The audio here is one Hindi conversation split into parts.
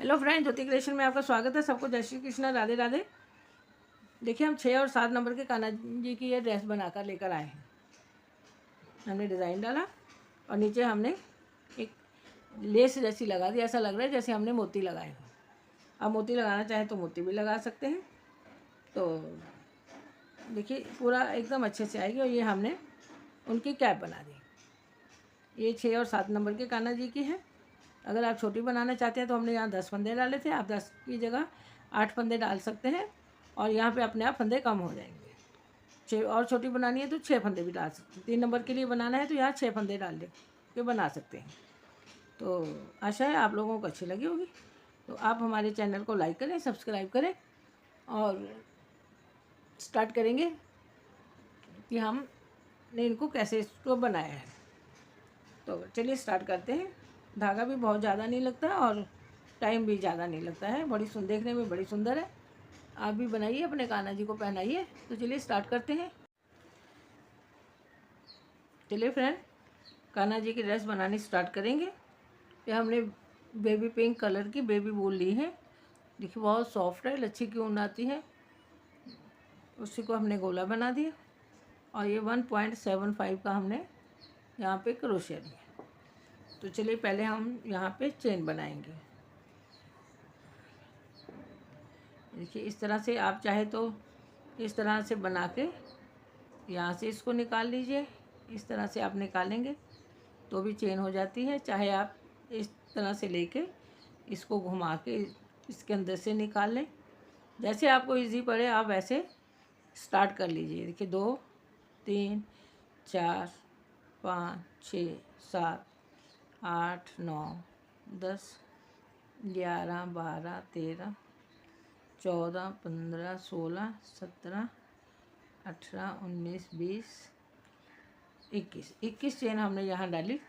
हेलो फ्रेंड, ज्योति क्रिएशन में आपका स्वागत है। सबको जय श्री कृष्णा, राधे राधे। देखिए, हम 6 और 7 नंबर के कान्हा जी की ये ड्रेस बनाकर लेकर आए हैं। हमने डिज़ाइन डाला और नीचे हमने एक लेस जैसी लगा दी। ऐसा लग रहा है जैसे हमने मोती लगाए हैं। आप मोती लगाना चाहें तो मोती भी लगा सकते हैं। तो देखिए, पूरा एकदम अच्छे से आएगी। और ये हमने उनकी कैप बना दी। ये 6 और 7 नंबर के कान्हा जी की है। अगर आप छोटी बनाना चाहते हैं तो हमने यहाँ 10 फंदे डाले थे। आप 10 की जगह 8 फंदे डाल सकते हैं और यहाँ पे अपने आप फंदे कम हो जाएंगे। 6 और छोटी बनानी है तो 6 फंदे भी डाल सकते हैं। 3 नंबर के लिए बनाना है तो यहाँ 6 फंदे डाल के बना सकते हैं। तो आशा है आप लोगों को अच्छी लगी होगी। तो आप हमारे चैनल को लाइक करें, सब्सक्राइब करें और स्टार्ट करेंगे कि हमने इनको कैसे इसको बनाया है। तो चलिए स्टार्ट करते हैं। धागा भी बहुत ज़्यादा नहीं लगता और टाइम भी ज़्यादा नहीं लगता है। देखने में बड़ी सुंदर है। आप भी बनाइए, अपने कान्हा जी को पहनाइए। तो चलिए स्टार्ट करते हैं। चलिए फ्रेंड, कान्हा जी की ड्रेस बनानी स्टार्ट करेंगे। ये हमने बेबी पिंक कलर की बेबी वूल ली है। देखिए, बहुत सॉफ्ट है, लच्छी की ऊन आती है। उसी को हमने गोला बना दिया और ये 1.75 का हमने यहाँ पे क्रोशिया दिया। तो चलिए पहले हम यहाँ पे चेन बनाएंगे। देखिए, इस तरह से आप चाहे तो इस तरह से बना के यहाँ से इसको निकाल लीजिए। इस तरह से आप निकालेंगे तो भी चेन हो जाती है। चाहे आप इस तरह से लेके इसको घुमा के इसके अंदर से निकाल लें। जैसे आपको इजी पड़े आप वैसे स्टार्ट कर लीजिए। देखिए, 2 3 4 5 6 7 8 9 10 11 12 13 14 15 16 17 18 19 20 21 चेन हमने यहाँ डाली।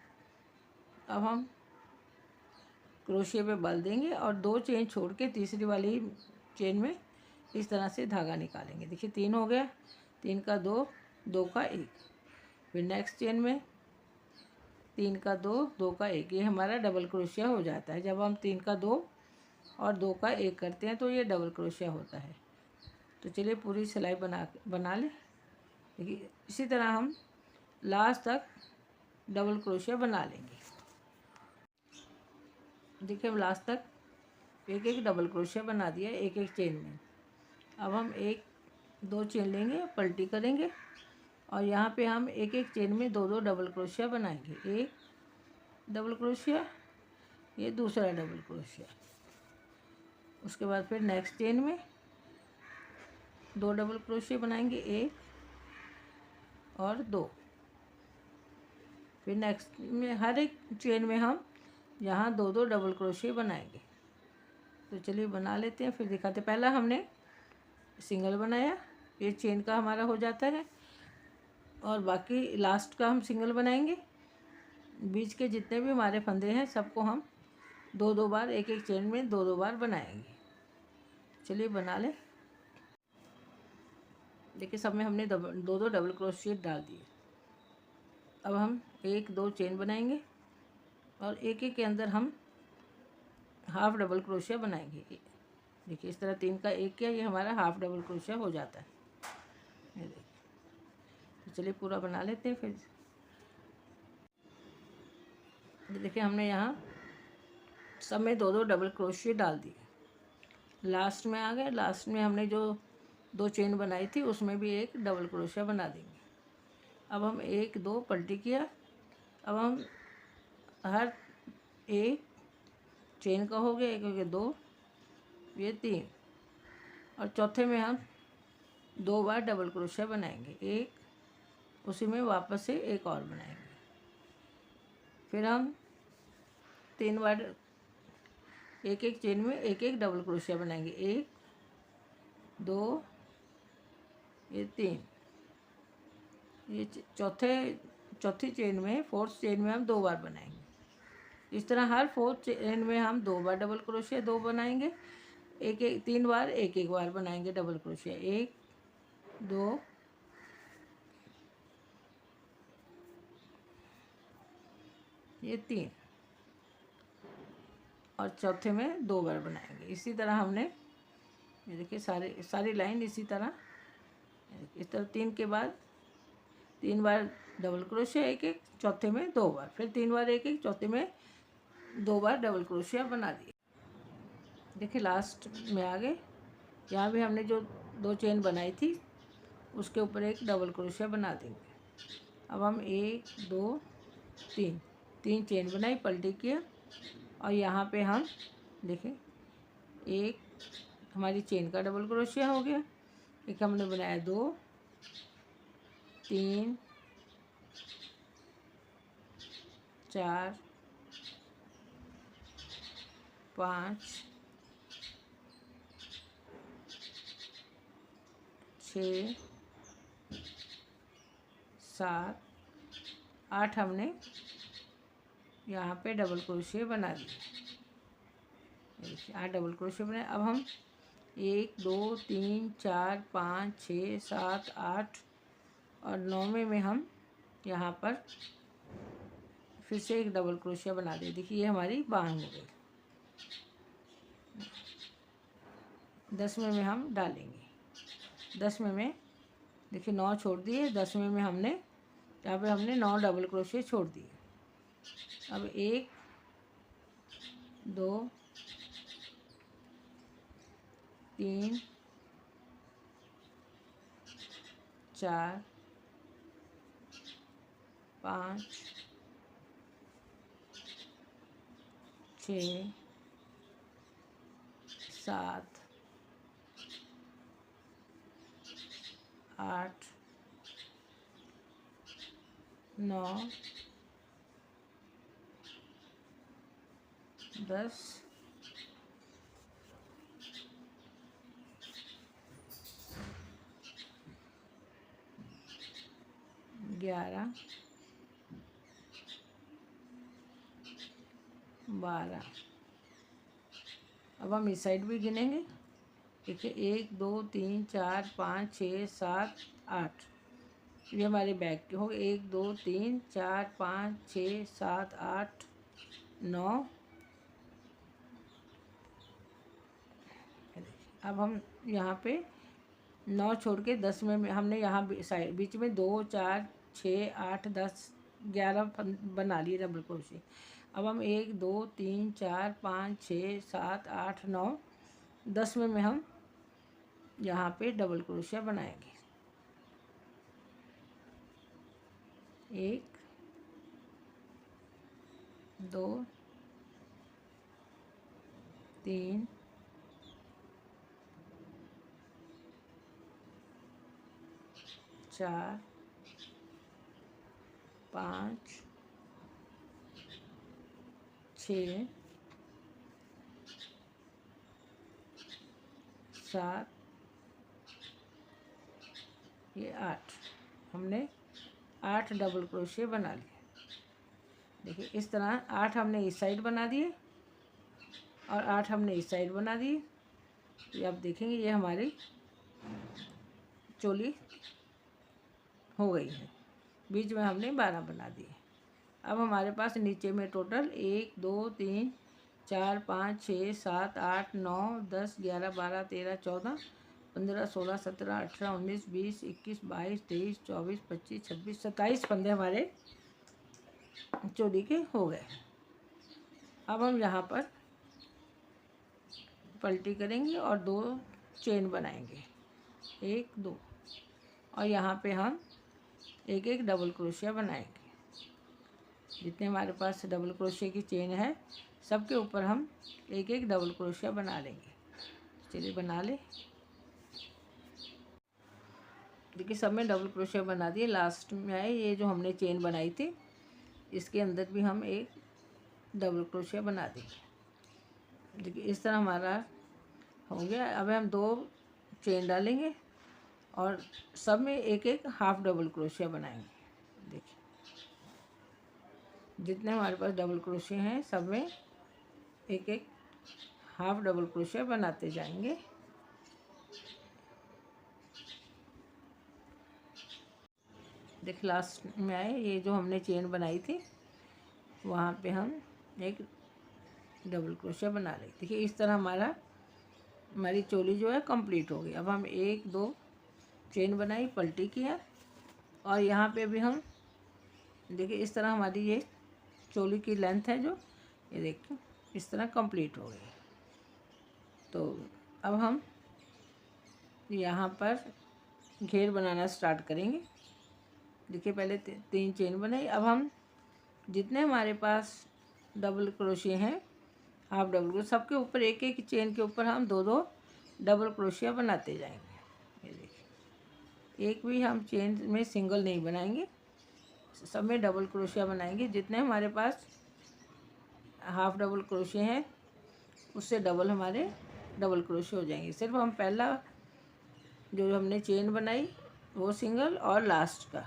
अब हम क्रोशिया पे बल देंगे और 2 चेन छोड़ के तीसरी वाली चेन में इस तरह से धागा निकालेंगे। देखिए, 3 हो गया, 3 का 2, 2 का 1। फिर नेक्स्ट चेन में 3 का 2, 2 का 1। ये हमारा डबल क्रोशिया हो जाता है। जब हम 3 का 2 और 2 का 1 करते हैं तो ये डबल क्रोशिया होता है। तो चलिए पूरी सिलाई बना लें। देखिए, इसी तरह हम लास्ट तक डबल क्रोशिया बना लेंगे। देखिए, हम लास्ट तक एक एक डबल क्रोशिया बना दिया एक एक चेन में। अब हम 1 2 चेन लेंगे, पलटी करेंगे और यहाँ पे हम एक एक चेन में 2 2 डबल क्रोशिया बनाएंगे। एक डबल क्रोशिया, ये दूसरा डबल क्रोशिया। उसके बाद फिर नेक्स्ट चेन में 2 डबल क्रोशिया बनाएंगे, 1 और 2। फिर नेक्स्ट में हर एक चेन में हम यहाँ 2 2 डबल क्रोशिया बनाएंगे। तो चलिए बना लेते हैं, फिर दिखाते। पहला हमने सिंगल बनाया, ये चेन का हमारा हो जाता है और बाकी लास्ट का हम सिंगल बनाएंगे। बीच के जितने भी हमारे फंदे हैं सबको हम 2 2 बार एक एक चेन में 2 2 बार बनाएंगे। चलिए बना लें। देखिए, सब में हमने 2 2 डबल क्रोशिया डाल दिए। अब हम 1 2 चेन बनाएंगे और एक एक के अंदर हम हाफ डबल क्रोशिया बनाएंगे। देखिए, इस तरह 3 का 1 किया, ये हमारा हाफ डबल क्रोशिया हो जाता है। ये देखिए, तो चलिए पूरा बना लेते हैं। फिर देखिए, हमने यहाँ सब में 2 2 डबल क्रोशिया डाल दिए। लास्ट में आ गए। लास्ट में हमने जो 2 चेन बनाई थी उसमें भी एक डबल क्रोशिया बना देंगे। अब हम 1 2 पलटी किया। अब हम हर एक चेन का हो गया, एक हो गया 2, ये 3 और चौथे में हम 2 बार डबल क्रोशिया बनाएंगे। एक उसी में वापस से एक और बनाएंगे। फिर हम 3 बार एक एक चेन में एक एक डबल क्रोशिया बनाएंगे। 1 2, ये 3। ये चौथी चेन में, फोर्थ चेन में हम 2 बार बनाएंगे। इस तरह हर फोर्थ चेन में हम 2 बार डबल क्रोशिया 2 बनाएंगे। एक एक 3 बार एक एक बार बनाएंगे डबल क्रोशिया। 1 2, ये 3 और चौथे में 2 बार बनाएंगे। इसी तरह हमने ये देखिए सारी लाइन इसी तरह, इस तरह 3 के बाद 3 बार डबल क्रोशिया एक एक, चौथे में 2 बार, फिर 3 बार एक एक, चौथे में 2 बार डबल क्रोशिया बना दिए। देखिए लास्ट में आ गए। यहाँ भी हमने जो 2 चेन बनाई थी उसके ऊपर एक डबल क्रोशिया बना देंगे। अब हम 1 2 3 चेन बनाई, पलटी किया और यहाँ पे हम देखें एक हमारी चेन का डबल क्रोशिया हो गया, एक हमने बनाया 2 3 4 5 6 7 8 हमने यहाँ पे डबल क्रोशिया बना दिए। देखिए 8 डबल क्रोशिया बनाए। अब हम 1 2 3 4 5 6 7 8 और 9वें में हम यहाँ पर फिर से एक डबल क्रोशिया बना दिए। देखिए ये हमारी बांह हो गई। 10वें में हम डालेंगे। 10वें में देखिए 9 छोड़ दिए, 10वें में हमने यहाँ पे हमने 9 डबल क्रोशिया छोड़ दिए। अब 1 2 3 4 5 6 7 8 9 10 11 12। अब हम इस साइड भी गिनेंगे। देखिए 1 2 3 4 5 6 7 8, ये हमारे बैक के हो गए। 1 2 3 4 5 6 7 8 9। अब हम यहाँ पे 9 छोड़ के 10 में हमने यहाँ साइड बीच में 2 4 6 8 10 11 बना लिए डबल क्रोशिया। अब हम 1 2 3 4 5 6 7 8 9 10वें में हम यहाँ पे डबल क्रोशिया बनाएंगे। 1 2 3 4 5 6 7 ये 8, हमने 8 डबल क्रोशिया बना लिए। देखिए इस तरह 8 हमने इस साइड बना दिए और 8 हमने इस साइड बना दिए। ये आप देखेंगे ये हमारी चोली हो गई है। बीच में हमने 12 बना दिए। अब हमारे पास नीचे में टोटल 1 2 3 4 5 6 7 8 9 10 11 12 13 14 15 16 17 18 19 20 21 22 23 24 25 26 27 फंदे हमारे चोली के हो गए। अब हम यहाँ पर पलटी करेंगे और 2 चेन बनाएंगे, 1 2, और यहाँ पे हम एक एक डबल क्रोशिया बनाएंगे। जितने हमारे पास डबल क्रोशिया की चेन है सबके ऊपर हम एक एक डबल क्रोशिया बना लेंगे। चलिए बना ले। देखिए सब में डबल क्रोशिया बना दिए। लास्ट में आए ये जो हमने चेन बनाई थी इसके अंदर भी हम एक डबल क्रोशिया बना देंगे। देखिए इस तरह हमारा हो गया। अब हम 2 चेन डालेंगे और सब में एक एक हाफ डबल क्रोशिया बनाएंगे। देखिए जितने हमारे पास डबल क्रोशिया हैं सब में एक एक हाफ डबल क्रोशिया बनाते जाएंगे। देखिए लास्ट में आए ये जो हमने चेन बनाई थी वहाँ पे हम एक डबल क्रोशिया बना लें। देखिए इस तरह हमारी चोली जो है कंप्लीट हो गई। अब हम 1 2 चेन बनाई, पलटी किया और यहाँ पे भी हम देखिए इस तरह हमारी ये चोली की लेंथ है जो, ये देखिए इस तरह कंप्लीट हो गई। तो अब हम यहाँ पर घेर बनाना स्टार्ट करेंगे। देखिए पहले 3 चेन बनाई। अब हम जितने हमारे पास डबल क्रोशिया हैं, हाफ डबल क्रोशिया, सबके ऊपर एक एक चेन के ऊपर हम 2 2 डबल क्रोशिया बनाते जाएंगे। ये देखिए एक भी हम चेन में सिंगल नहीं बनाएंगे, सब में डबल क्रोशिया बनाएंगे। जितने हमारे पास हाफ डबल क्रोशिया हैं उससे डबल हमारे डबल क्रोशिया हो जाएंगे। सिर्फ हम पहला जो हमने चेन बनाई वो सिंगल, और लास्ट का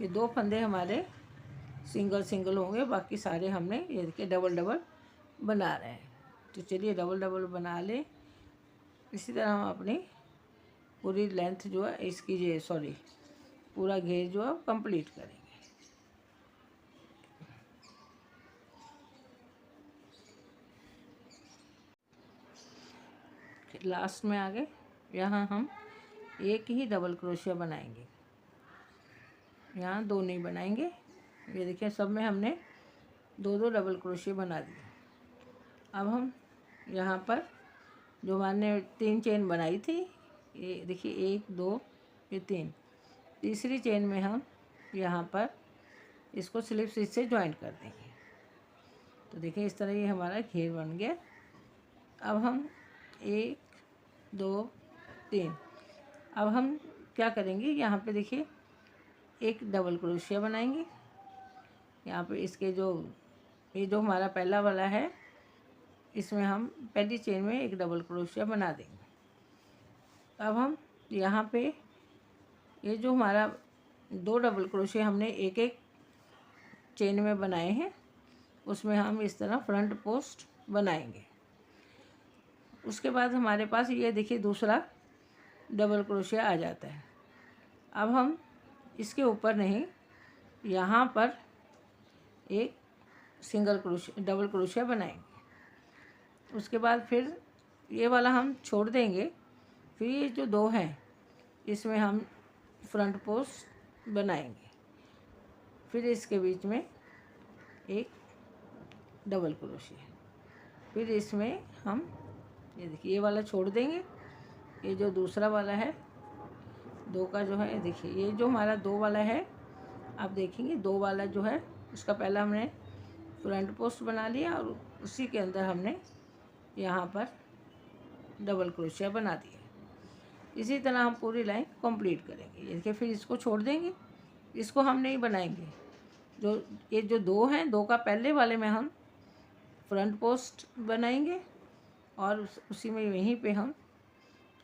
ये 2 फंदे हमारे सिंगल सिंगल होंगे, बाकी सारे हमने ये देखिए डबल डबल बना रहे हैं। तो चलिए डबल डबल बना लें। इसी तरह हम अपनी पूरी लेंथ जो है इसकी पूरा घेर जो है कंप्लीट करेंगे। लास्ट में आगे यहाँ हम एक ही डबल क्रोशिया बनाएंगे, यहाँ 2 नहीं बनाएंगे। ये देखिए सब में हमने 2 2 डबल क्रोशिया बना दिए। अब हम यहाँ पर जो हमने 3 चेन बनाई थी, ये देखिए 1 2 ये 3, तीसरी चेन में हम यहाँ पर इसको स्लिप स्टिच से ज्वाइन कर देंगे। तो देखिए इस तरह ये हमारा घेर बन गया। अब हम 1 2 3, अब हम क्या करेंगे, यहाँ पे देखिए एक डबल क्रोशिया बनाएंगे। यहाँ पे इसके ये जो हमारा पहला वाला है इसमें हम पहली चेन में एक डबल क्रोशिया बना देंगे। अब हम यहाँ पे ये जो हमारा 2 डबल क्रोशिया हमने एक एक चेन में बनाए हैं उसमें हम इस तरह फ्रंट पोस्ट बनाएंगे। उसके बाद हमारे पास ये देखिए दूसरा डबल क्रोशिया आ जाता है। अब हम इसके ऊपर नहीं, यहाँ पर एक डबल क्रोशिया बनाएंगे। उसके बाद फिर ये वाला हम छोड़ देंगे। फिर ये जो 2 हैं इसमें हम फ्रंट पोस्ट बनाएंगे। फिर इसके बीच में एक डबल क्रोशिया, फिर इसमें हम ये देखिए ये वाला छोड़ देंगे। ये जो दूसरा वाला है 2 का जो है, देखिए ये जो हमारा 2 वाला है, आप देखेंगे 2 वाला जो है उसका पहला हमने फ्रंट पोस्ट बना लिया और उसी के अंदर हमने यहाँ पर डबल क्रोशिया बना दिया। इसी तरह हम पूरी लाइन कंप्लीट करेंगे। ये देखिए फिर इसको छोड़ देंगे, इसको हम नहीं बनाएंगे। ये जो 2 हैं, 2 का पहले वाले में हम फ्रंट पोस्ट बनाएंगे और उसी में यहीं पे हम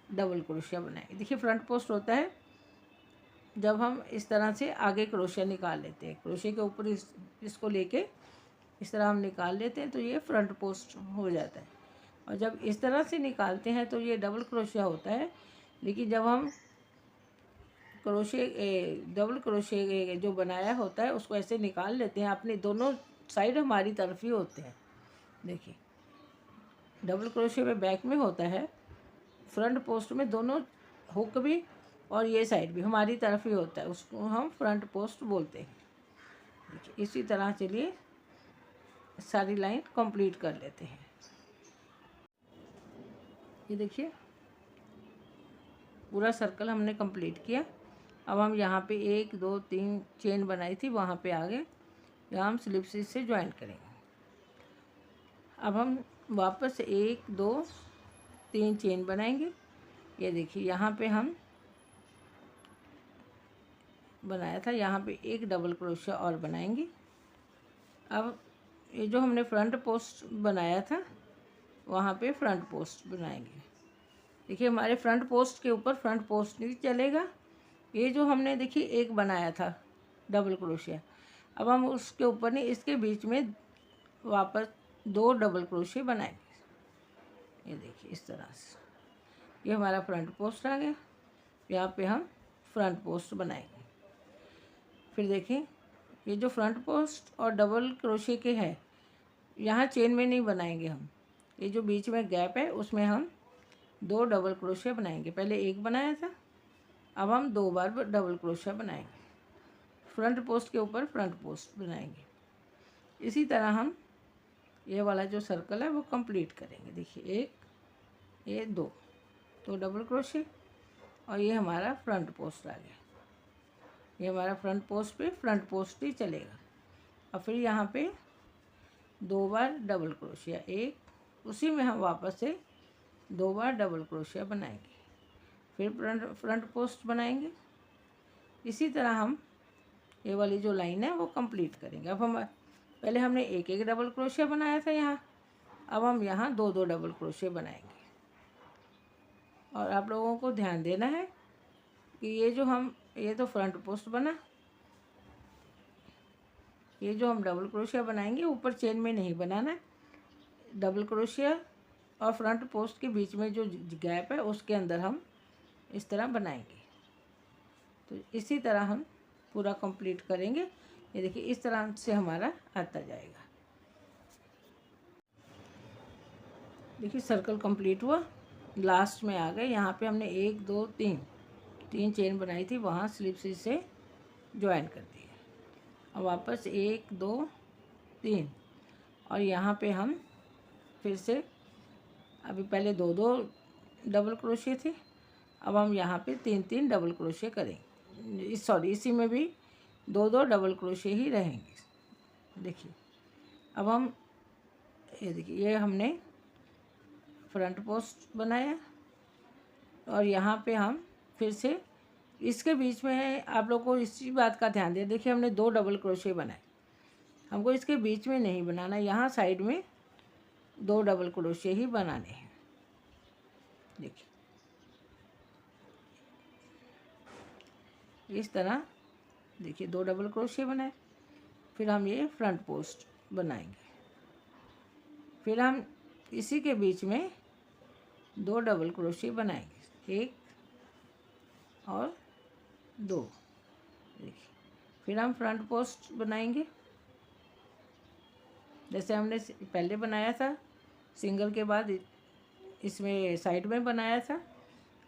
डबल क्रोशिया बनाएंगे। देखिए फ्रंट पोस्ट होता है जब हम इस तरह से आगे क्रोशिया निकाल लेते हैं, क्रोशिया के ऊपर इसको लेके इस तरह हम निकाल लेते हैं तो ये फ्रंट पोस्ट हो जाता है। और जब इस तरह से निकालते हैं तो ये डबल क्रोशिया होता है। लेकिन जब हम डबल क्रोशिया जो बनाया होता है उसको ऐसे निकाल लेते हैं, अपने दोनों साइड हमारी तरफ ही होते हैं। देखिए डबल क्रोशिया में बैक में होता है, फ्रंट पोस्ट में दोनों हुक भी और ये साइड भी हमारी तरफ ही होता है, उसको हम फ्रंट पोस्ट बोलते हैं। देखिए इसी तरह चलिए सारी लाइन कंप्लीट कर लेते हैं। ये देखिए पूरा सर्कल हमने कंप्लीट किया। अब हम यहाँ पे 1 2 3 चेन बनाई थी वहाँ पे आगे यहाँ हम स्लिप स्टिच से ज्वाइन करेंगे। अब हम वापस 1 2 3 चेन बनाएंगे। ये देखिए यहाँ पे हम बनाया था, यहाँ पे एक डबल क्रोशिया और बनाएंगे। अब ये जो हमने फ्रंट पोस्ट बनाया था वहाँ पे फ्रंट पोस्ट बनाएंगे। देखिए हमारे फ्रंट पोस्ट के ऊपर फ्रंट पोस्ट नहीं चलेगा। ये जो हमने देखिए एक बनाया था डबल क्रोशिया, अब हम उसके ऊपर नहीं, इसके बीच में वापस 2 डबल क्रोशिया बनाएंगे। ये देखिए इस तरह से ये हमारा फ्रंट पोस्ट आ गया। यहाँ पे हम फ्रंट पोस्ट बनाएंगे। फिर देखिए ये जो फ्रंट पोस्ट और डबल क्रोशिया के हैं यहाँ चेन में नहीं बनाएंगे हम, ये जो बीच में गैप है उसमें हम 2 डबल क्रोशिया बनाएंगे। पहले एक बनाया था, अब हम 2 बार डबल क्रोशिया बनाएंगे। फ्रंट पोस्ट के ऊपर फ्रंट पोस्ट बनाएंगे। इसी तरह हम ये वाला जो सर्कल है वो कंप्लीट करेंगे। देखिए, एक, ये 2 डबल क्रोशिया, और ये हमारा फ्रंट पोस्ट आ गया। ये हमारा फ्रंट पोस्ट पे फ्रंट पोस्ट ही चलेगा। और फिर यहाँ पे 2 बार डबल क्रोशिया, एक, उसी में हम वापस से 2 बार डबल क्रोशिया बनाएंगे। फिर फ्रंट पोस्ट बनाएंगे। इसी तरह हम ये वाली जो लाइन है वो कंप्लीट करेंगे। अब हम पहले हमने एक एक डबल क्रोशिया बनाया था यहाँ, अब हम यहाँ 2 डबल क्रोशिया बनाएंगे। और आप लोगों को ध्यान देना है कि ये तो फ्रंट पोस्ट बना, ये जो हम डबल क्रोशिया बनाएंगे ऊपर चेन में नहीं बनाना है। डबल क्रोशिया और फ्रंट पोस्ट के बीच में जो गैप है उसके अंदर हम इस तरह बनाएंगे। तो इसी तरह हम पूरा कंप्लीट करेंगे। ये देखिए, इस तरह से हमारा आता जाएगा। देखिए, सर्कल कंप्लीट हुआ, लास्ट में आ गए। यहाँ पे हमने 1 2 3 चेन बनाई थी, वहाँ स्लिप स्टिच से ज्वाइन कर दिए। अब वापस 1 2 3, और यहाँ पे हम फिर से अभी पहले 2 डबल क्रोशिया थे, अब हम यहाँ पे 3 डबल क्रोशिया करेंगे। सॉरी, इसी में भी 2 डबल क्रोशिया ही रहेंगे। देखिए, अब हम ये देखिए, ये हमने फ्रंट पोस्ट बनाया, और यहाँ पे हम फिर से इसके बीच में है, आप लोग को इसी बात का ध्यान दें। देखिए, हमने 2 डबल क्रोशिया बनाए, हमको इसके बीच में नहीं बनाना, यहाँ साइड में 2 डबल क्रोशिया ही बनाने हैं। देखिए, इस तरह देखिए 2 डबल क्रोशिया बनाए। फिर हम ये फ्रंट पोस्ट बनाएंगे। फिर हम इसी के बीच में 2 डबल क्रोशिया बनाएंगे, 1 और 2। देखिए, फिर हम फ्रंट पोस्ट बनाएंगे जैसे हमने पहले बनाया था, सिंगल के बाद इसमें साइड में बनाया था।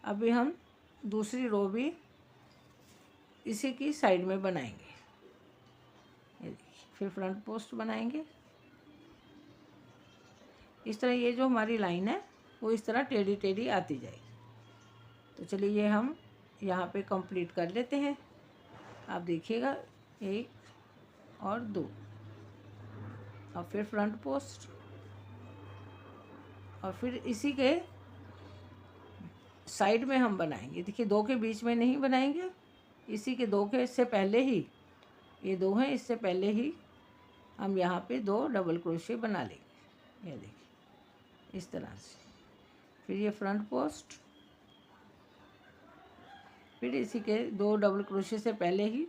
अभी हम दूसरी रो भी इसी की साइड में बनाएंगे। ये देखिए, फिर फ्रंट पोस्ट बनाएंगे। इस तरह ये जो हमारी लाइन है वो इस तरह टेढ़ी टेढ़ी आती जाएगी। तो चलिए, ये हम यहाँ पे कंप्लीट कर लेते हैं। आप देखिएगा, 1 और 2, और फिर फ्रंट पोस्ट, और फिर इसी के साइड में हम बनाएंगे। देखिए, 2 के बीच में नहीं बनाएंगे, इसी के 2 के इससे पहले ही, ये 2 हैं, इससे पहले ही हम यहाँ पे 2 डबल क्रोशिया बना लेंगे। ये देखिए, इस तरह से। फिर ये फ्रंट पोस्ट, फिर इसी के 2 डबल क्रोशिया से पहले ही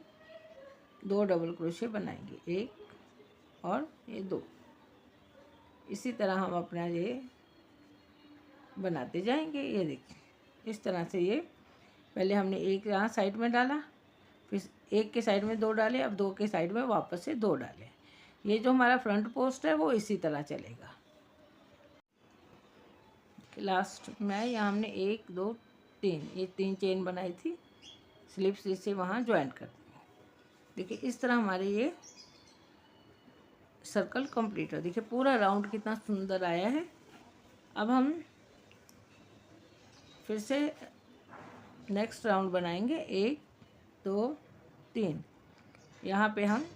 2 डबल क्रोशिया बनाएंगे, 1 और ये 2। इसी तरह हम अपना ये बनाते जाएंगे। ये देखिए, इस तरह से ये पहले हमने 1 यहाँ साइड में डाला, फिर 1 के साइड में 2 डाले, अब 2 के साइड में वापस से 2 डाले। ये जो हमारा फ्रंट पोस्ट है वो इसी तरह चलेगा। लास्ट में यहाँ हमने 1 2 3 ये 3 चेन बनाई थी, स्लिप स्टिच से वहाँ ज्वाइंट कर दी। देखिए, इस तरह हमारे ये सर्कल कंप्लीट है। देखिए, पूरा राउंड कितना सुंदर आया है। अब हम फिर से नेक्स्ट राउंड बनाएंगे, 1 2 3। यहाँ पे हम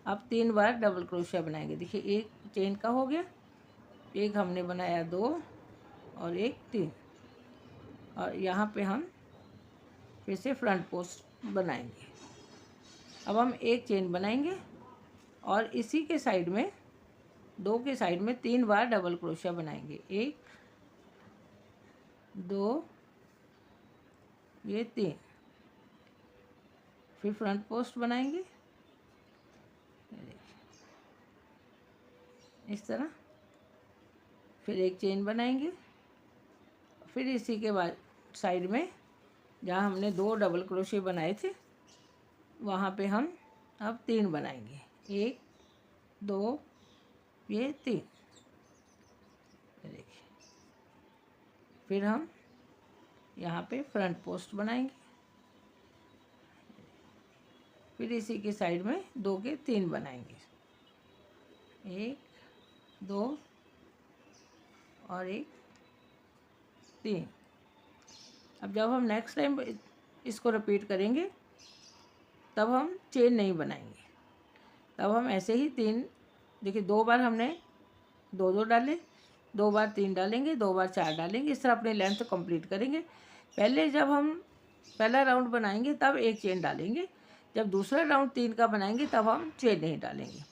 अब 3 बार डबल क्रोशिया बनाएंगे। देखिए, 1 चेन का हो गया, 1 हमने बनाया, 2 और 1 3, और यहाँ पे हम फिर से फ्रंट पोस्ट बनाएंगे। अब हम 1 चेन बनाएंगे और इसी के साइड में 2 के साइड में 3 बार डबल क्रोशिया बनाएंगे, 1 2 ये 3। फिर फ्रंट पोस्ट बनाएंगे इस तरह, फिर 1 चेन बनाएंगे, फिर इसी के बाद साइड में जहाँ हमने 2 डबल क्रोशिया बनाए थे वहाँ पे हम अब 3 बनाएंगे, 1 2 ये 3, देखिए। फिर हम यहाँ पे फ्रंट पोस्ट बनाएंगे, फिर इसी के साइड में 2 के 3 बनाएंगे, 1 2 और 1 3। अब जब हम नेक्स्ट टाइम इसको रिपीट करेंगे तब हम चेन नहीं बनाएंगे, तब हम ऐसे ही 3, देखिए 2 बार हमने 2 2 डाले, 2 बार 3 डालेंगे, 2 बार 4 डालेंगे, इस तरह अपनी लेंथ कंप्लीट करेंगे। पहले जब हम पहला राउंड बनाएंगे तब 1 चेन डालेंगे, जब दूसरा राउंड 3 का बनाएंगे तब हम चेन नहीं डालेंगे।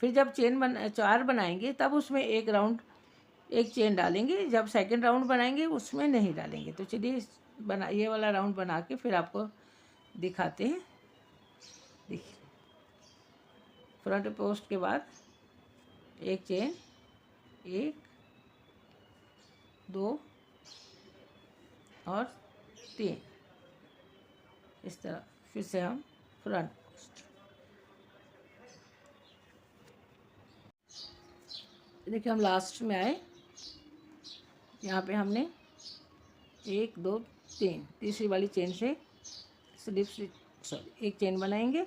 फिर जब 4 बनाएंगे तब उसमें 1 चेन डालेंगे, जब सेकंड राउंड बनाएंगे उसमें नहीं डालेंगे। तो चलिए ये वाला राउंड बना के फिर आपको दिखाते हैं। देखिए, फ्रंट पोस्ट के बाद 1 चेन, 1 2 और 3, इस तरह फिर से हम फ्रंट पोस्ट। देखिए हम लास्ट में आए, यहाँ पे हमने 1 2 3 तीसरी वाली चेन से एक चेन बनाएंगे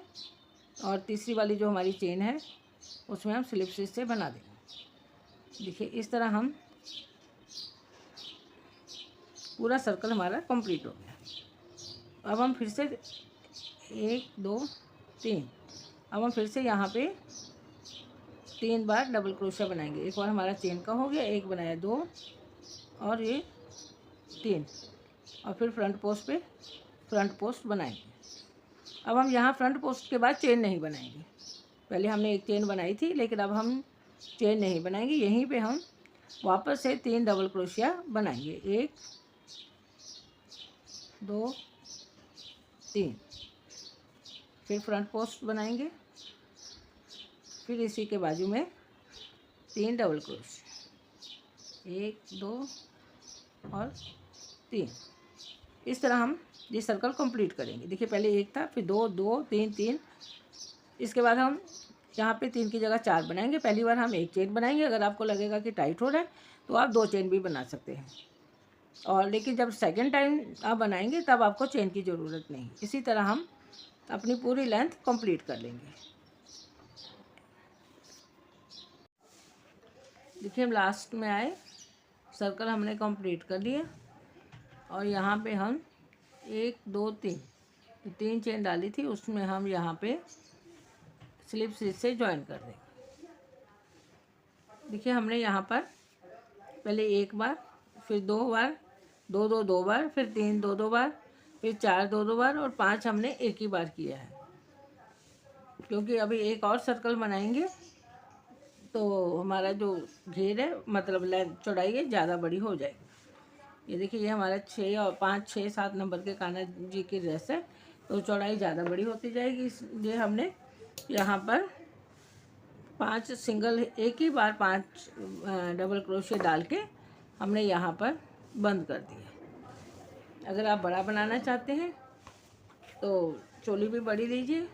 और तीसरी वाली जो हमारी चेन है उसमें हम स्लिप स्टिच से बना देंगे। देखिए इस तरह हम पूरा सर्कल हमारा कंप्लीट हो गया। अब हम फिर से 1 2 3, अब हम फिर से यहाँ पे 3 बार डबल क्रोशिया बनाएंगे। एक बार हमारा चेन का हो गया, एक बनाया 2 और ये 3, और फिर फ्रंट पोस्ट पे फ्रंट पोस्ट बनाएंगे। अब हम यहाँ फ्रंट पोस्ट के बाद चेन नहीं बनाएंगे, पहले हमने 1 चेन बनाई थी लेकिन अब हम चेन नहीं बनाएंगे, यहीं पे हम वापस से 3 डबल क्रोशिया बनाएंगे, 1 2 3, फिर फ्रंट पोस्ट बनाएंगे, फिर इसी के बाजू में 3 डबल क्रोशिया, 1 2 और 3। इस तरह हम ये सर्कल कंप्लीट करेंगे। देखिए पहले 1 था, फिर 2 2 3 3, इसके बाद हम यहाँ पे 3 की जगह 4 बनाएंगे। पहली बार हम 1 चेन बनाएंगे, अगर आपको लगेगा कि टाइट हो रहा है तो आप 2 चेन भी बना सकते हैं, और लेकिन जब सेकंड टाइम आप बनाएंगे तब आपको चेन की ज़रूरत नहीं। इसी तरह हम अपनी पूरी लेंथ कंप्लीट कर लेंगे। देखिए हम लास्ट में आए, सर्कल हमने कंप्लीट कर लिया और यहाँ पे हम 1 2 3 चेन डाली थी, उसमें हम यहाँ पे स्लिप स्टिच से ज्वाइन कर देंगे। देखिए हमने यहाँ पर पहले 1 बार, फिर 2 बार, 2 2 2 बार, फिर 3 2 2 बार, फिर 4 2 2 बार और 5 हमने एक ही बार किया है, क्योंकि अभी एक और सर्कल बनाएंगे तो हमारा जो घेर है मतलब लेंथ चौड़ाई है ज़्यादा बड़ी हो जाएगी। ये देखिए ये हमारा 6 और 5 6 7 नंबर के कान्हा जी की ड्रेस है, तो चौड़ाई ज़्यादा बड़ी होती जाएगी, इसलिए हमने यहाँ पर 5 सिंगल, एक ही बार 5 डबल क्रोशिया डाल के हमने यहाँ पर बंद कर दिया। अगर आप बड़ा बनाना चाहते हैं तो चोली भी बड़ी लीजिए,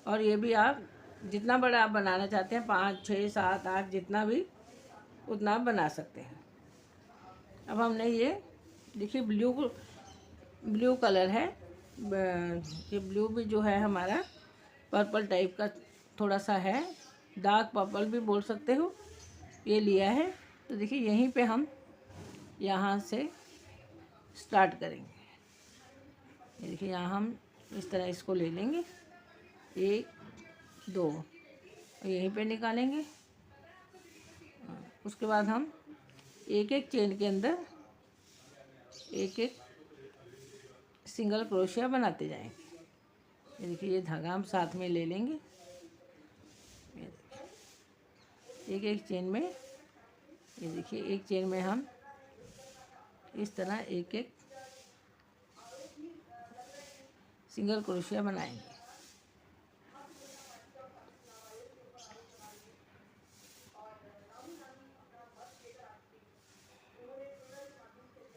और ये भी आप जितना बड़ा आप बनाना चाहते हैं 5 6 7 8 जितना भी उतना आप बना सकते हैं। अब हमने ये देखिए ब्लू कलर है, ये ब्लू भी जो है हमारा पर्पल टाइप का थोड़ा सा है, डार्क पर्पल भी बोल सकते हो, ये लिया है। तो देखिए यहीं पे हम यहाँ से स्टार्ट करेंगे। ये देखिए यहाँ हम इस तरह इसको ले लेंगे, 1 2 और यहीं पे निकालेंगे। उसके बाद हम एक एक चेन के अंदर एक एक सिंगल क्रोशिया बनाते जाएंगे। ये देखिए ये धागा हम साथ में ले लेंगे, एक एक चेन में, ये देखिए एक चेन में हम इस तरह एक एक सिंगल क्रोशिया बनाएंगे।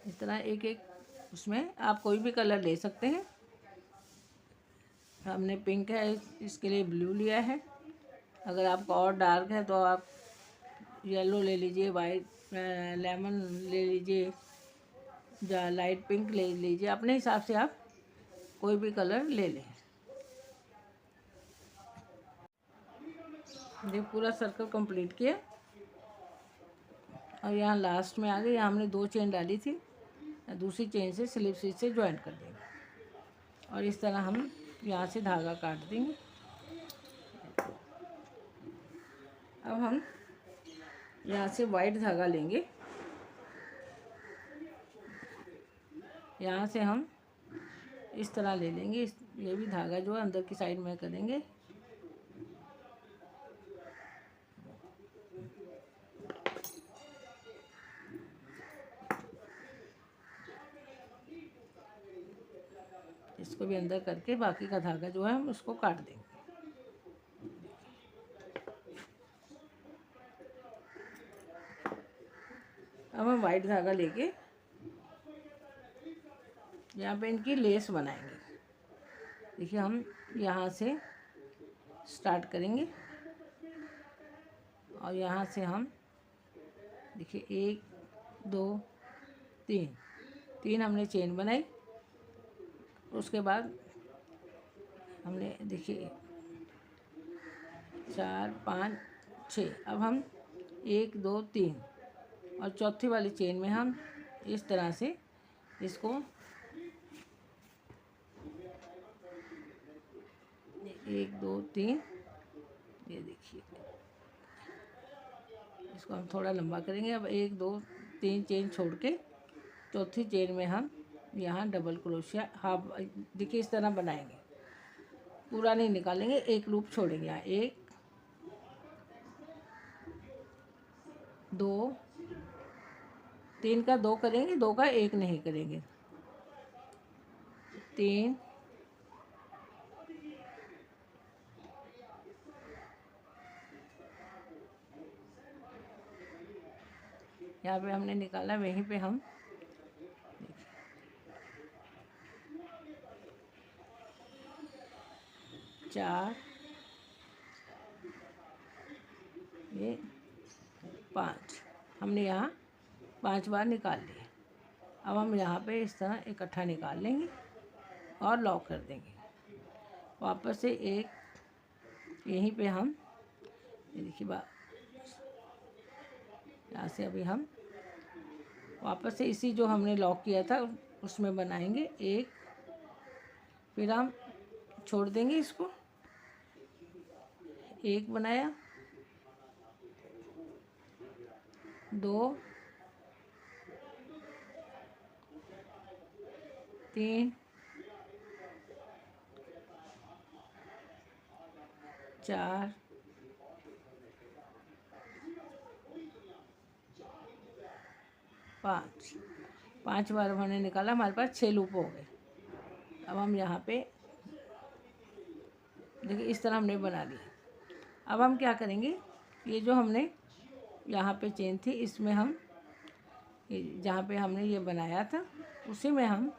इस तरह एक एक, उसमें आप कोई भी कलर ले सकते हैं। हमने पिंक है इसके लिए ब्लू लिया है, अगर आपका और डार्क है तो आप येलो ले लीजिए, वाइट लेमन ले लीजिए, या लाइट पिंक ले लीजिए, अपने हिसाब से आप कोई भी कलर ले लें। ये पूरा सर्कल कंप्लीट किया और यहाँ लास्ट में आ गए, यहाँ हमने 2 चेन डाली थी, दूसरी चेन से स्लिप स्टिच से ज्वाइन कर देंगे और इस तरह हम यहाँ से धागा काट देंगे। अब हम यहाँ से वाइट धागा लेंगे, यहाँ से हम इस तरह ले लेंगे, ये भी धागा जो है अंदर की साइड में करेंगे। इसको भी अंदर करके बाकी का धागा जो है हम उसको काट देंगे। अब हम वाइट धागा लेके यहाँ पे इनकी लेस बनाएंगे। देखिए हम यहाँ से स्टार्ट करेंगे और यहाँ से हम देखिए 1 2 3 हमने चेन बनाई। उसके बाद हमने देखिए 4 5 6, अब हम 1 2 3 और चौथी वाली चेन में हम इस तरह से इसको 1 2 3, ये देखिए इसको हम थोड़ा लंबा करेंगे। अब 1 2 3 चेन छोड़ के चौथी चेन में हम यहाँ डबल क्रोशिया हाफ, देखिए इस तरह बनाएंगे, पूरा नहीं निकालेंगे, एक लूप छोड़ेंगे। यहाँ 1 2 3 का 2 करेंगे, 2 का 1 नहीं करेंगे, 3 यहाँ पे हमने निकाला, वहीं पे हम 4 ये 5 हमने यहाँ 5 बार निकाल लिए। अब हम यहाँ पे इस तरह इकट्ठा निकाल लेंगे और लॉक कर देंगे। वापस से एक यहीं पे हम ये देखिए यहाँ से अभी हम वापस से इसी जो हमने लॉक किया था उसमें बनाएंगे एक, फिर हम छोड़ देंगे इसको, एक बनाया, 2 3 4 5 बार हमने निकाला, हमारे पास 6 लूप हो गए। अब हम यहाँ पे देखिए इस तरह हमने बना लिया। अब हम क्या करेंगे, ये जो हमने यहाँ पे चेन थी इसमें हम जहाँ पे हमने ये बनाया था उसी में हम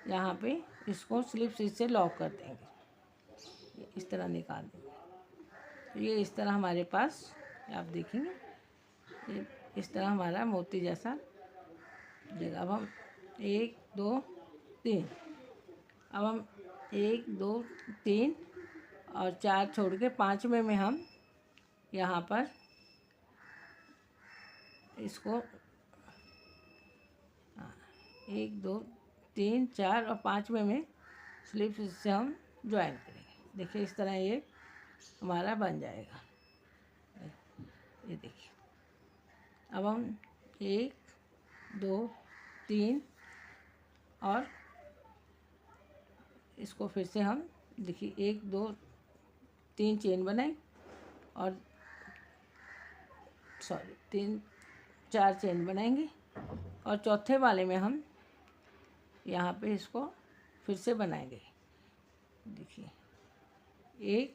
यहाँ पे इसको स्लिप स्टिच से लॉक कर देंगे, इस तरह निकाल देंगे। तो ये इस तरह हमारे पास आप देखेंगे, ये इस तरह हमारा मोती जैसा देगा। अब हम 1 2 3, अब हम 1 2 3 और 4 छोड़ के 5वें में हम यहाँ पर इसको 1 2 3 4 और 5वें में स्लिप से हम ज्वाइन करेंगे। देखिए इस तरह ये हमारा बन जाएगा। ये देखिए अब हम 1 2 3 और इसको फिर से हम देखिए 1 2 3 चेन बनाए और 4 चेन बनाएंगे और चौथे वाले में हम यहाँ पे इसको फिर से बनाएंगे। देखिए 1,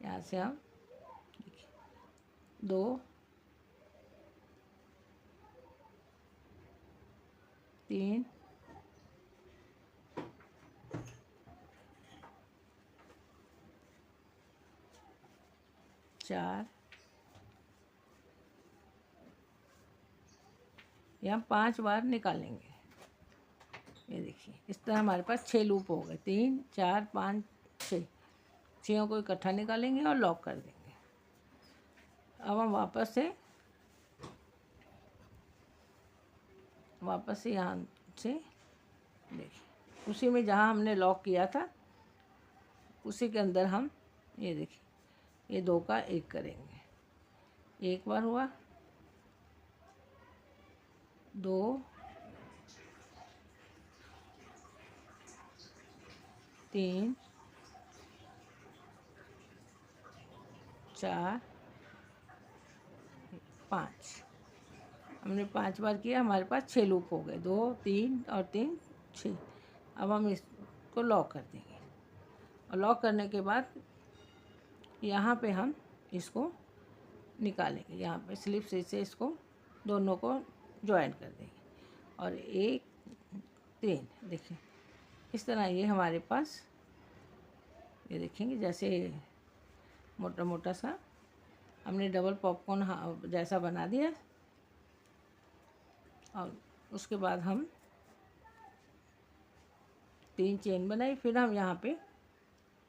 यहाँ से हम देखिए 2 3 4 4, यहाँ 5 बार निकालेंगे। ये देखिए इस तरह हमारे पास 6 लूप हो गए, 3 4 5 6। 6 को इकट्ठा निकालेंगे और लॉक कर देंगे। अब हम वापस से यहाँ से देखिए उसी में जहाँ हमने लॉक किया था उसी के अंदर हम ये देखिए ये 2 का 1 करेंगे। एक बार हुआ, 2 3 4 5। हमने 5 बार किया, हमारे पास 6 लूप हो गए, 2 3 और 3 6। अब हम इसको लॉक कर देंगे और लॉक करने के बाद यहाँ पे हम इसको निकालेंगे। यहाँ पे स्लिप से इसको दोनों को ज्वाइन कर देंगे और 1 3 देखिए इस तरह ये हमारे पास ये देखेंगे जैसे मोटा मोटा सा हमने डबल पॉपकॉर्न जैसा बना दिया। और उसके बाद हम 3 चेन बनाई, फिर हम यहाँ पे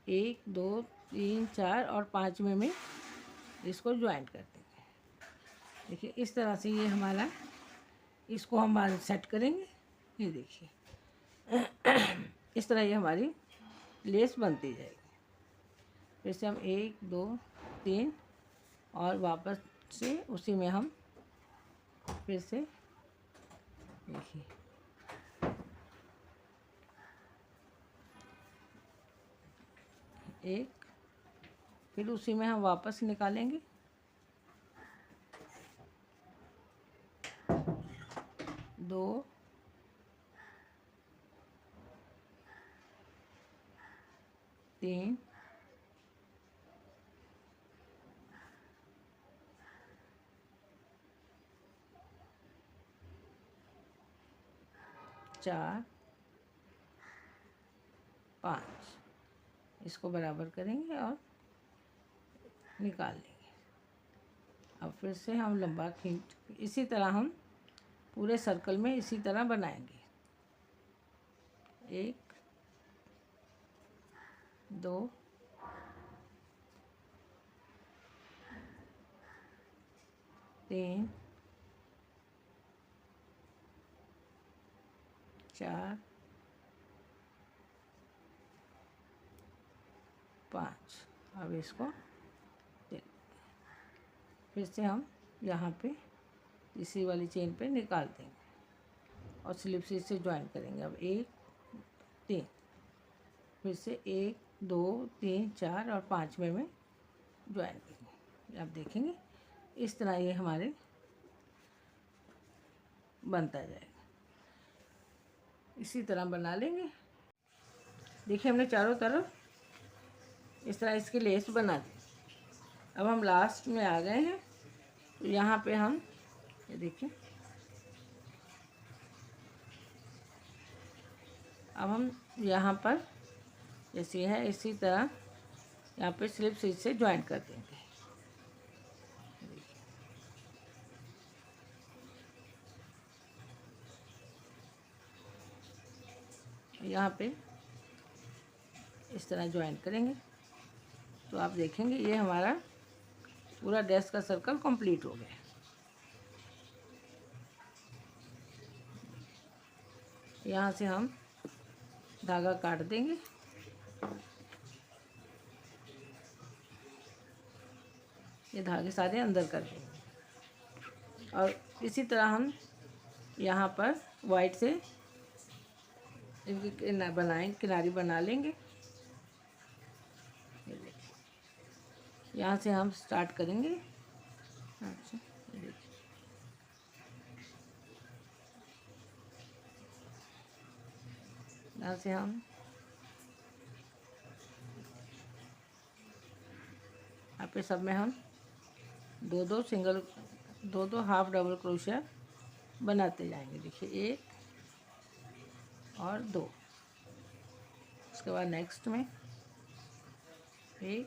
1 2 3 4 और 5 में इसको ज्वाइन कर देंगे। देखिए इस तरह से ये हमारा, इसको हम बाद सेट करेंगे। ये देखिए इस तरह ये हमारी लेस बनती जाएगी। फिर से हम 1 2 3 और वापस से उसी में हम फिर से देखिए एक, फिर उसी में हम वापस निकालेंगे, 2 3 4 5। इसको बराबर करेंगे और निकाल लेंगे। अब फिर से हम लंबा खींच, इसी तरह हम पूरे सर्कल में इसी तरह बनाएंगे। 1 2 3 4 5। अब इसको फिर से हम यहाँ पे तीसरी वाली चेन पे निकाल देंगे और स्लिप से इसे ज्वाइन करेंगे। अब 1 3, फिर से 1 2 3 4 और 5 में ज्वाइन करेंगे। आप देखेंगे इस तरह ये हमारे बनता जाएगा। इसी तरह बना लेंगे। देखिए हमने चारों तरफ इस तरह इसकी लेस बना दी। अब हम लास्ट में आ गए हैं, तो यहाँ पे हम ये देखिए अब हम यहाँ पर जैसे है इसी तरह यहाँ पे स्लिप स्टिच से ज्वाइन कर देंगे। यहाँ पे इस तरह ज्वाइन करेंगे तो आप देखेंगे ये हमारा पूरा ड्रेस का सर्कल कंप्लीट हो गया। यहाँ से हम धागा काट देंगे ये धागे सारे अंदर कर देंगे और इसी तरह हम यहाँ पर वाइट से इनकी किनारी बना लेंगे। यहाँ से हम स्टार्ट करेंगे। अच्छा देखिए यहाँ से हम यहाँ पे सब में हम 2 सिंगल 2 हाफ डबल क्रोशिया बनाते जाएंगे। देखिए 1 और 2, उसके बाद नेक्स्ट में 1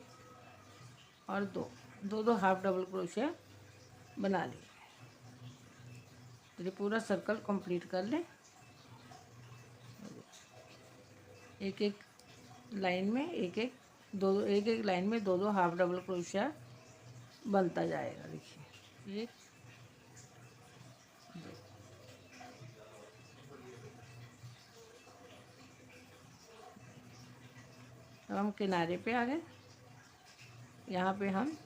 और 2 दो दो हाफ डबल क्रोशिया बना लेंगे। तो ये पूरा सर्कल कंप्लीट कर लें। एक एक लाइन में एक एक लाइन में दो दो हाफ डबल क्रोशिया बनता जाएगा। देखिए एक दो। अब हम किनारे पे आ गए। यहाँ पे हम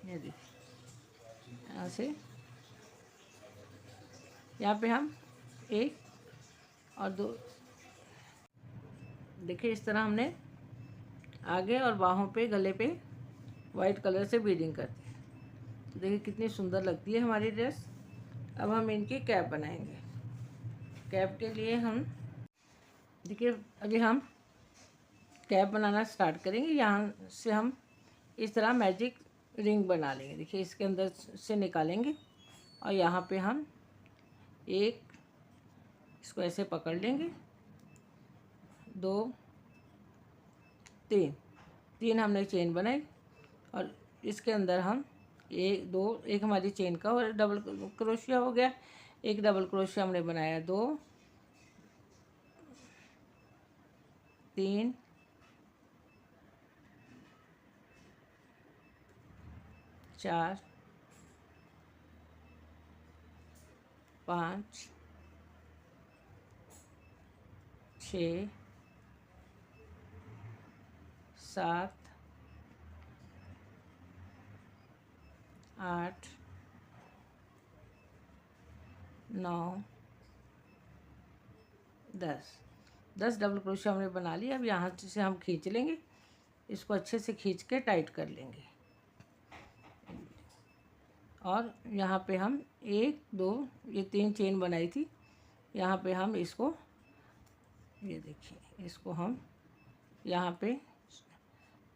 ये देखिए यहाँ से यहाँ पे हम एक और दो, देखिए इस तरह हमने आगे और बाहों पे गले पे वाइट कलर से बीडिंग करते हैं। तो देखिए कितनी सुंदर लगती है हमारी ड्रेस। अब हम इनकी कैप बनाएंगे। कैप के लिए हम देखिए अभी हम कैप बनाना स्टार्ट करेंगे। यहाँ से हम इस तरह मैजिक रिंग बना लेंगे। देखिए इसके अंदर से निकालेंगे और यहाँ पे हम एक इसको ऐसे पकड़ लेंगे, दो तीन, तीन हमने चेन बनाई और इसके अंदर हम एक दो, एक हमारी चेन का और डबल क्रोशिया हो गया। एक डबल क्रोशिया हमने बनाया, दो तीन चार पाँच छः सात आठ नौ 10 डबल क्रोशिया हमने बना लिया। अब यहाँ से हम खींच लेंगे, इसको अच्छे से खींच के टाइट कर लेंगे। और यहाँ पे हम एक दो ये तीन चेन बनाई थी, यहाँ पे हम इसको ये देखिए इसको हम यहाँ पे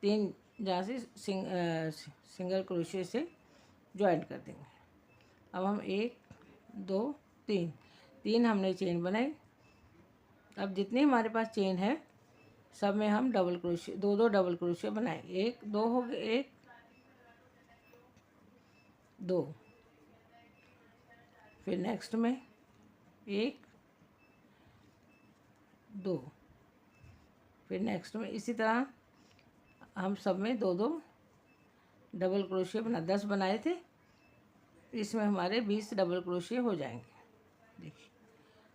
तीन जहाँ से सिंगल क्रोशिया से जॉइंट कर देंगे। अब हम एक दो तीन, तीन हमने चेन बनाई। अब जितनी हमारे पास चेन है सब में हम डबल क्रोशिया दो दो डबल क्रोशिया बनाए। एक दो हो गए, एक दो, फिर नेक्स्ट में एक दो, फिर नेक्स्ट में इसी तरह हम सब में दो दो डबल क्रोशिया बना 10 बनाए थे, इसमें हमारे 20 डबल क्रोशिया हो जाएंगे। देखिए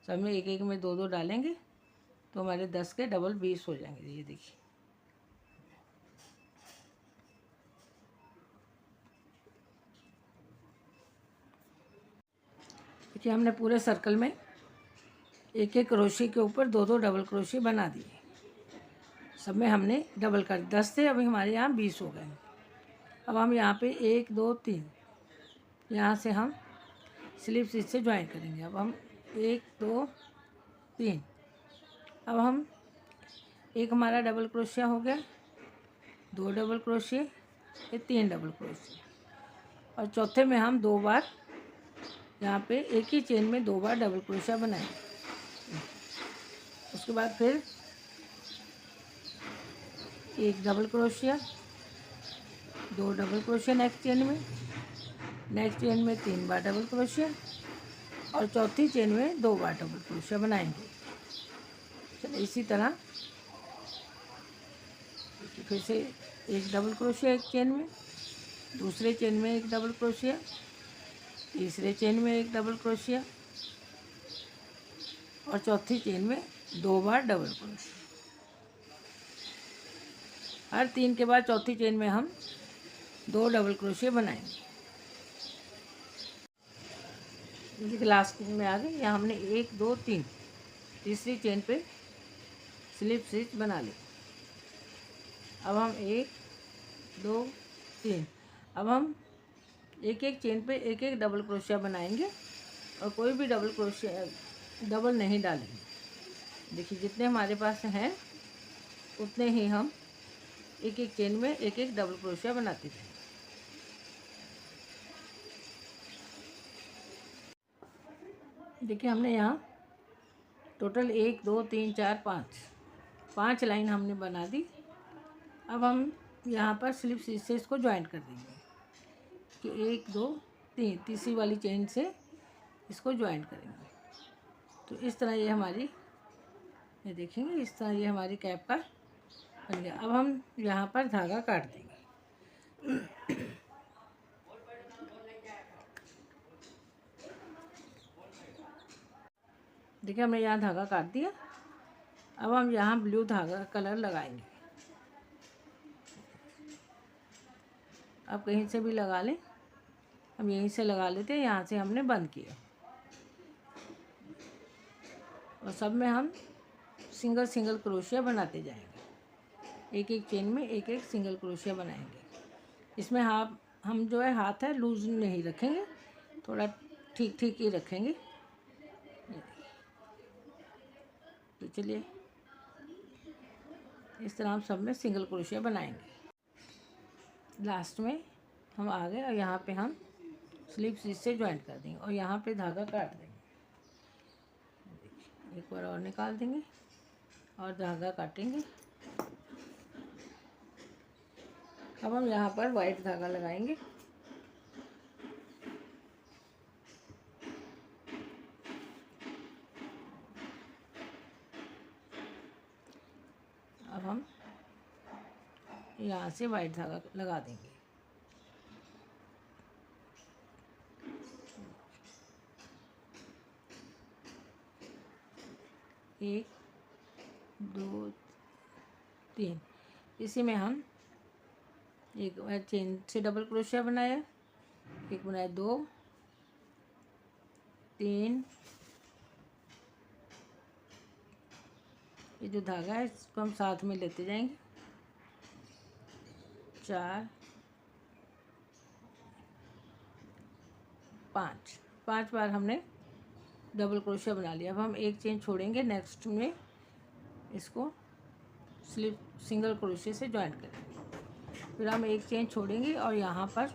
सब में एक एक में दो दो डालेंगे तो हमारे 10 के डबल 20 हो जाएंगे। ये देखिए देखिए हमने पूरे सर्कल में एक एक क्रोशिया के ऊपर दो दो डबल क्रोशिया बना दिए। सब में हमने डबल कर 10 थे, अभी हमारे यहाँ 20 हो गए। अब हम यहाँ पे एक दो तीन यहाँ से हम स्लिप स्टिच से ज्वाइन करेंगे। अब हम एक दो तीन, अब हम एक हमारा डबल क्रोशिया हो गया, दो डबल क्रोशिया, ये तीन डबल क्रोशिया और चौथे में हम दो बार यहाँ पे एक ही चेन में दो बार डबल क्रोशिया बनाएंगे। उसके बाद फिर एक डबल क्रोशिया, दो डबल क्रोशिया नेक्स्ट चेन में तीन बार डबल क्रोशिया और चौथी चेन में दो बार डबल क्रोशिया बनाएंगे। चलो इसी तरह फिर से एक डबल क्रोशिया एक चेन में, दूसरे चेन में एक डबल क्रोशिया, तीसरे चेन में एक डबल क्रोशिया और चौथी चेन में दो बार डबल क्रोशिया। हर तीन के बाद चौथी चेन में हम दो डबल क्रोशिया बनाएंगे। लास्ट में आ गए, यहाँ हमने एक दो तीन, तीसरी चेन पे स्लिप स्टिच बना ली। अब हम एक दो तीन, अब हम एक एक चेन पे एक एक डबल क्रोशिया बनाएंगे और कोई भी डबल क्रोशिया डबल नहीं डालेंगे। देखिए जितने हमारे पास हैं उतने ही हम एक एक चेन में एक एक डबल क्रोशिया बनाते थे। देखिए हमने यहाँ टोटल एक दो तीन चार पाँच लाइन हमने बना दी। अब हम यहाँ पर स्लिप स्टिच से इसको ज्वाइंट कर देंगे। इसकी 1 2 3 तीसरी वाली चेन से इसको ज्वाइन करेंगे। तो इस तरह ये हमारी, ये देखेंगे इस तरह ये हमारी कैप का बन गया। अब हम यहाँ पर धागा काट देंगे। देखिए हमने यहाँ धागा काट दिया। अब हम यहाँ ब्लू धागा कलर लगाएंगे। आप कहीं से भी लगा लें, हम यहीं से लगा लेते हैं, यहाँ से हमने बंद किया। और सब में हम सिंगल सिंगल क्रोशिया बनाते जाएंगे। एक एक चेन में एक एक सिंगल क्रोशिया बनाएंगे। इसमें हम जो है हाथ है लूज नहीं रखेंगे, थोड़ा ठीक ठीक ही रखेंगे। तो चलिए इस तरह हम सब में सिंगल क्रोशिया बनाएंगे। लास्ट में हम आ गए और यहाँ पे हम स्लिप स्टिच से ज्वाइंट कर देंगे और यहाँ पे धागा काट देंगे। एक बार और निकाल देंगे और धागा काटेंगे। अब हम यहाँ पर वाइट धागा लगाएंगे। अब हम यहाँ से वाइट धागा लगा देंगे। एक दो तीन, इसी में हम एक चेन से डबल क्रोशिया बनाया, एक बनाया 2 3, ये जो धागा है इसको हम साथ में लेते जाएंगे, 4 5 बार हमने डबल क्रोशिया बना लिया। अब हम एक चेन छोड़ेंगे, नेक्स्ट में इसको स्लिप सिंगल क्रोशिया से ज्वाइन करेंगे। फिर हम एक चेन छोड़ेंगे और यहाँ पर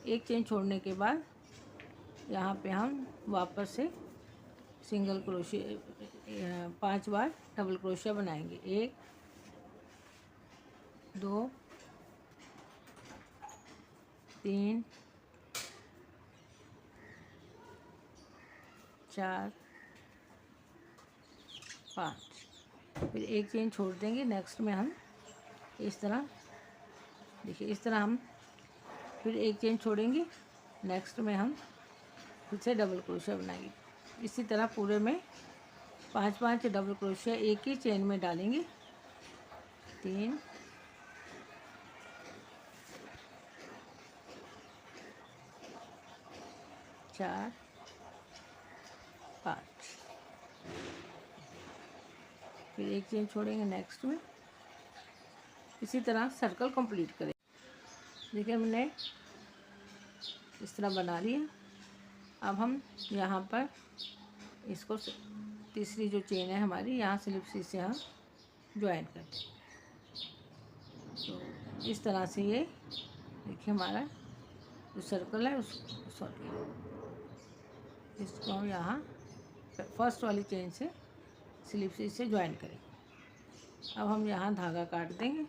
एक चेन छोड़ने के बाद यहाँ पे हम वापस से सिंगल क्रोशिया 5 बार डबल क्रोशिया बनाएंगे। 1 2 3 4 5, फिर एक चेन छोड़ देंगे। नेक्स्ट में हम इस तरह, देखिए इस तरह हम फिर एक चेन छोड़ेंगे, नेक्स्ट में हम फिर से डबल क्रोशिया बनाएंगे। इसी तरह पूरे में 5 डबल क्रोशिया एक ही चेन में डालेंगे। 3 4 5, फिर एक चेन छोड़ेंगे, नेक्स्ट में इसी तरह सर्कल कंप्लीट करें। देखिए हमने इस तरह बना लिया। अब हम यहाँ पर इसको तीसरी जो चेन है हमारी, यहाँ स्लिप स्टिच से हम ज्वाइन करते हैं। तो इस तरह से ये देखिए हमारा जो सर्कल है इसको हम यहाँ फर्स्ट वाली चेन से स्लिप स्टिच से ज्वाइन करेंगे। अब हम यहाँ धागा काट देंगे।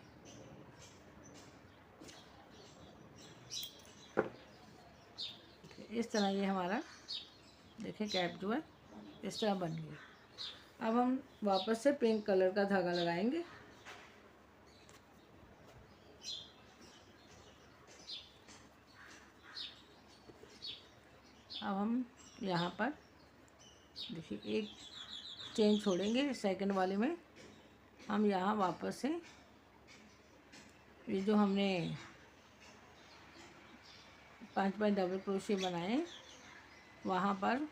इस तरह ये हमारा देखिए कैप जो है इस तरह बन गई। अब हम वापस से पिंक कलर का धागा लगाएंगे। अब हम यहाँ पर देखिए एक चेन छोड़ेंगे, सेकंड वाले में हम यहाँ वापस से ये जो हमने 5 डबल क्रोशिया बनाए वहाँ पर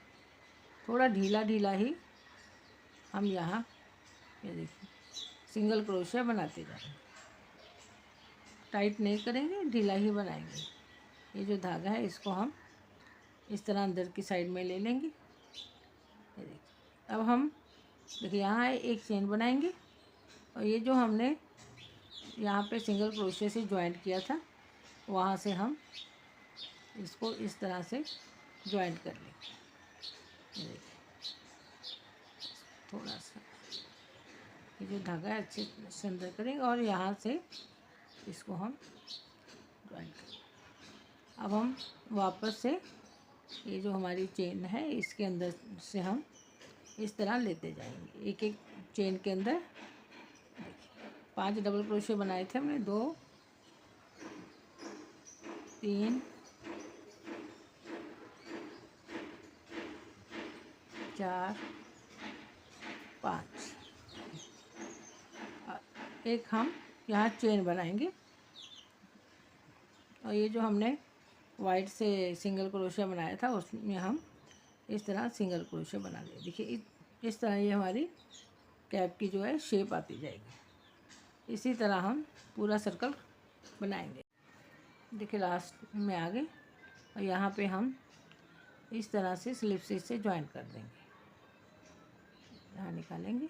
थोड़ा ढीला ढीला ही हम यहाँ ये देखिए सिंगल क्रोशिया बनाते जाएंगे। टाइट नहीं करेंगे, ढीला ही बनाएंगे। ये जो धागा है इसको हम इस तरह अंदर की साइड में ले लेंगे। ये देखिए अब हम देखिए यहाँ एक चेन बनाएंगे और ये जो हमने यहाँ पे सिंगल क्रोशिया से ज्वाइंट किया था वहाँ से हम इसको इस तरह से ज्वाइंट कर लेंगे। ये देखिए थोड़ा सा ये जो धागा है अच्छे से अंदर करेंगे और यहाँ से इसको हम ज्वाइंट करेंगे। अब हम वापस से ये जो हमारी चेन है इसके अंदर से हम इस तरह लेते जाएंगे। एक एक चेन के अंदर 5 डबल क्रोशे बनाए थे हमने, 2 3 4 5, एक हम यहाँ चेन बनाएंगे और ये जो हमने वाइट से सिंगल क्रोशिया बनाया था उसमें हम इस तरह सिंगल क्रोशिया बना लेंगे। देखिए इस तरह ये हमारी कैप की जो है शेप आती जाएगी। इसी तरह हम पूरा सर्कल बनाएंगे। देखिए लास्ट में आ गए और यहाँ पे हम इस तरह से स्लिप स्टिच से ज्वाइन कर देंगे। यहाँ निकालेंगे,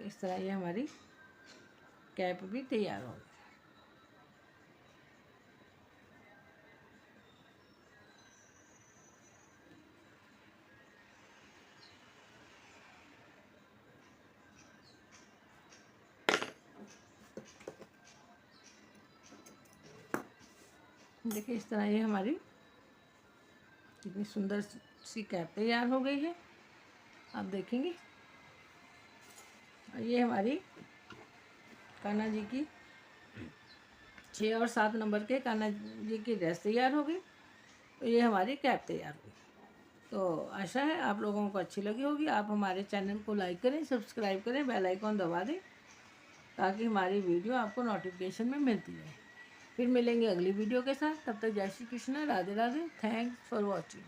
इस तरह ये हमारी कैप भी तैयार हो गई। देखिए इस तरह ये हमारी कितनी सुंदर सी कैप तैयार हो गई है, आप देखेंगे। और ये हमारी कान्हा जी की 6 और 7 नंबर के कान्हा जी की ड्रेस तैयार हो गई। तो ये हमारी कैप तैयार हुई। तो आशा है आप लोगों को अच्छी लगी होगी। आप हमारे चैनल को लाइक करें, सब्सक्राइब करें, बेल आइकॉन दबा दें ताकि हमारी वीडियो आपको नोटिफिकेशन में मिलती रहे। फिर मिलेंगे अगली वीडियो के साथ। तब तक जय Shri Krishna, Radhe Radhe. Thanks for watching.